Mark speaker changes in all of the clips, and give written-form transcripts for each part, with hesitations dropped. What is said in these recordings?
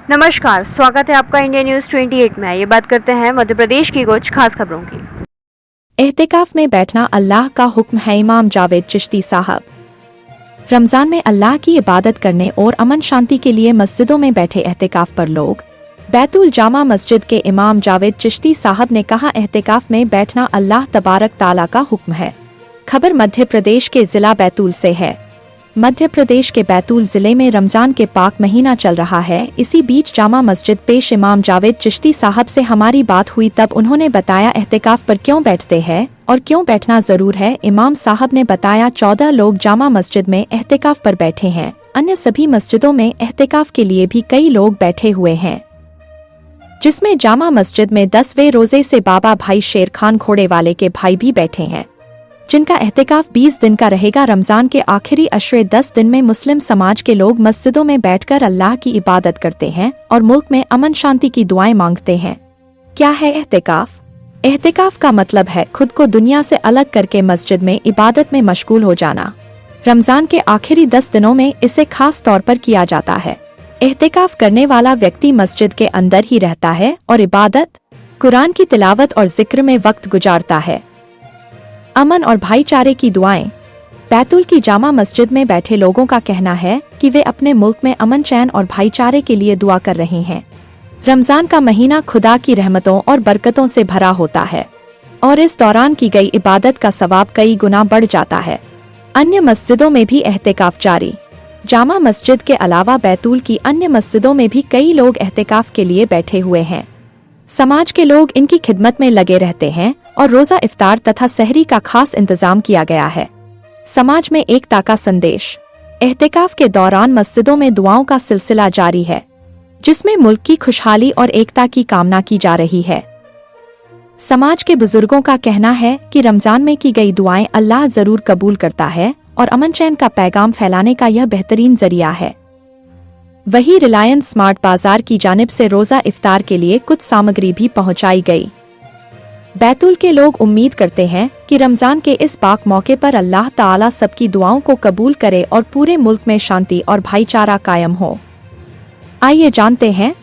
Speaker 1: नमस्कार, स्वागत है आपका इंडिया न्यूज 28 में। ये बात करते हैं मध्य प्रदेश की कुछ खास खबरों की।
Speaker 2: एहतिकाफ में बैठना अल्लाह का हुक्म है। इमाम जावेद चिश्ती साहब रमजान में अल्लाह की इबादत करने और अमन शांति के लिए मस्जिदों में बैठे एहतिकाफ पर लोग। बैतूल जामा मस्जिद के इमाम जावेद चिश्ती साहब ने कहा, एहतिकाफ में बैठना अल्लाह तबारक ताला का हुक्म है। खबर मध्य प्रदेश के जिला बैतूल से है। मध्य प्रदेश के बैतूल जिले में रमजान के पाक महीना चल रहा है। इसी बीच जामा मस्जिद पेश इमाम जावेद चिश्ती साहब से हमारी बात हुई, तब उन्होंने बताया एहतिकाफ पर क्यों बैठते हैं और क्यों बैठना जरूर है। इमाम साहब ने बताया 14 लोग जामा मस्जिद में एहतिकाफ पर बैठे हैं। अन्य सभी मस्जिदों में एहतिकाफ के लिए भी कई लोग बैठे हुए हैं, जिसमें जामा मस्जिद में 10वें रोजे से बाबा भाई शेर खान घोड़े वाले के भाई भी बैठे हैं, जिनका एहतिकाफ 20 दिन का रहेगा। रमजान के आखिरी अशरे 10 दिन में मुस्लिम समाज के लोग मस्जिदों में बैठकर अल्लाह की इबादत करते हैं और मुल्क में अमन शांति की दुआएं मांगते हैं। क्या है एहतिकाफ? एहतिकाफ का मतलब है खुद को दुनिया से अलग करके मस्जिद में इबादत में मशगूल हो जाना। रमजान के आखिरी 10 दिनों में इसे खास तौर पर किया जाता है। एहतिकाफ करने वाला व्यक्ति मस्जिद के अंदर ही रहता है और इबादत, कुरान की तिलावत और जिक्र में वक्त गुजारता है। अमन और भाईचारे की दुआएं। बैतूल की जामा मस्जिद में बैठे लोगों का कहना है कि वे अपने मुल्क में अमन, चैन और भाईचारे के लिए दुआ कर रहे हैं। रमजान का महीना खुदा की रहमतों और बरकतों से भरा होता है और इस दौरान की गई इबादत का सवाब कई गुना बढ़ जाता है। अन्य मस्जिदों में भी एहतिकाफ जारी। जामा मस्जिद के अलावा बैतूल की अन्य मस्जिदों में भी कई लोग एहतिकाफ के लिए बैठे हुए हैं। समाज के लोग इनकी खिदमत में लगे रहते हैं और रोजा इफ्तार तथा सहरी का खास इंतजाम किया गया है। समाज में एकता का संदेश। एहतिकाफ के दौरान मस्जिदों में दुआओं का सिलसिला जारी है, जिसमें मुल्क की खुशहाली और एकता की कामना की जा रही है। समाज के बुजुर्गों का कहना है कि रमजान में की गई दुआएं अल्लाह जरूर कबूल करता है और अमन चैन का पैगाम फैलाने का यह बेहतरीन जरिया है। वही रिलायंस स्मार्ट बाजार की जानिब से रोजा इफ्तार के लिए कुछ सामग्री भी पहुंचाई गई। बैतूल के लोग उम्मीद करते हैं कि रमजान के इस पाक मौके पर अल्लाह ताला सबकी दुआओं को कबूल करे और पूरे मुल्क में शांति और भाईचारा कायम हो। आइए जानते हैं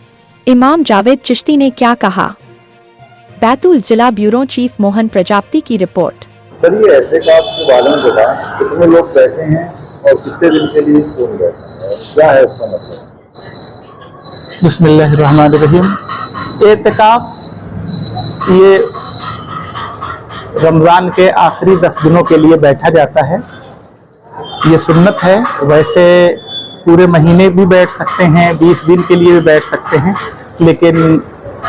Speaker 2: इमाम जावेद चिश्ती ने क्या कहा। बैतूल जिला ब्यूरो चीफ मोहन प्रजापति की रिपोर्ट।
Speaker 3: सर, ये एहतिकाफ के बारे में बताएं, कितने लोग बैठे हैं और कितने दिन के लिए कौन बैठे हैं, क्या है उसका मतलब?
Speaker 4: बिस्मिल्लाहिर्रहमानिर्रहीम। एहतिकाफ ये रमज़ान के आखिरी 10 दिनों के लिए बैठा जाता है। ये सुन्नत है। वैसे पूरे महीने भी बैठ सकते हैं, 20 दिन के लिए भी बैठ सकते हैं, लेकिन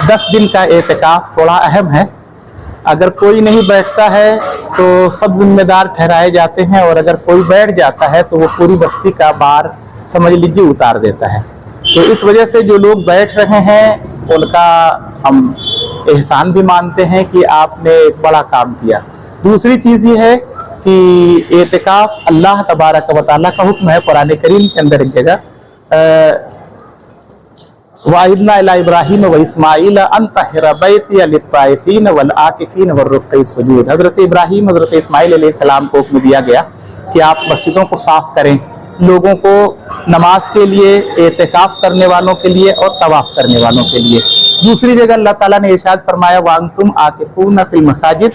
Speaker 4: 10 दिन का एहतिकाफ थोड़ा अहम है। अगर कोई नहीं बैठता है तो सब जिम्मेदार ठहराए जाते हैं और अगर कोई बैठ जाता है तो वो पूरी बस्ती का भार समझ लीजिए उतार देता है। तो इस वजह से जो लोग बैठ रहे हैं उनका हम एहसान भी मानते हैं कि आपने एक बड़ा काम किया। दूसरी चीज़ ये है कि एहतिकाफ अल्लाह तबारक व तआला का हुक्म है। कुरान करीम के अंदर एक जगह वाइदना इला इब्राहीम व इस्माईल अन तहिरा बैतिया लित्ताइफीन वल आकिफीन वर्रुक्कइस सुजूद। हजरत इब्राहीम, हजरत इस्माईल अलैहिस्सलाम को हुक्म दिया गया कि आप मस्जिदों को साफ करें, लोगों को नमाज के लिए, एहतिकाफ करने वालों के लिए और तवाफ करने वालों के लिए। दूसरी जगह अल्लाह ताला ने इरशाद फरमाया वांतुम आकिफून फिल मसाजिद,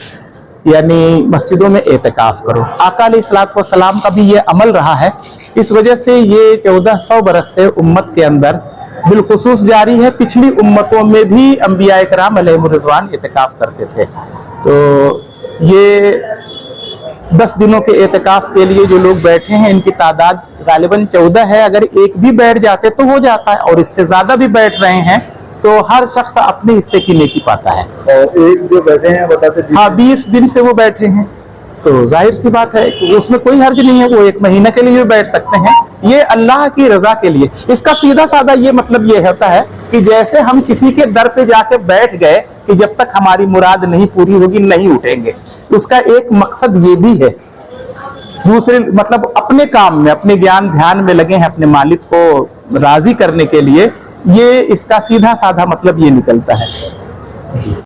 Speaker 4: यानी मस्जिदों में एहतिकाफ करो। आका अलैहिस्सलातु वस्सलाम का भी ये अमल रहा है। इस वजह से ये 1400 बरस से उम्मत के अंदर बिलखुसूस जारी है। पिछली उम्मतों में भी अंबिया किराम अलैहिमुर्रिज़वान एहतिकाफ करते थे। तो ये 10 दिनों के एहतिकाफ के लिए जो लोग बैठे हैं इनकी तादाद गालिबन 14 है। अगर एक भी बैठ जाते तो हो जाता है, और इससे ज्यादा भी बैठ रहे हैं तो हर शख्स अपने हिस्से की नेकी पाता है।
Speaker 3: और एक जो बैठे हैं बताते,
Speaker 4: हाँ 20 दिन से वो बैठे हैं, तो जाहिर सी बात है कि उसमें कोई हर्ज नहीं है। वो 1 महीने के लिए भी बैठ सकते हैं। ये अल्लाह की रजा के लिए। इसका सीधा साधा ये मतलब ये होता है कि जैसे हम किसी के दर पे जाके बैठ गए कि जब तक हमारी मुराद नहीं पूरी होगी नहीं उठेंगे, उसका एक मकसद ये भी है। दूसरे मतलब अपने काम में, अपने ज्ञान ध्यान में लगे हैं अपने मालिक को राजी करने के लिए। ये इसका सीधा साधा मतलब ये निकलता है। जी।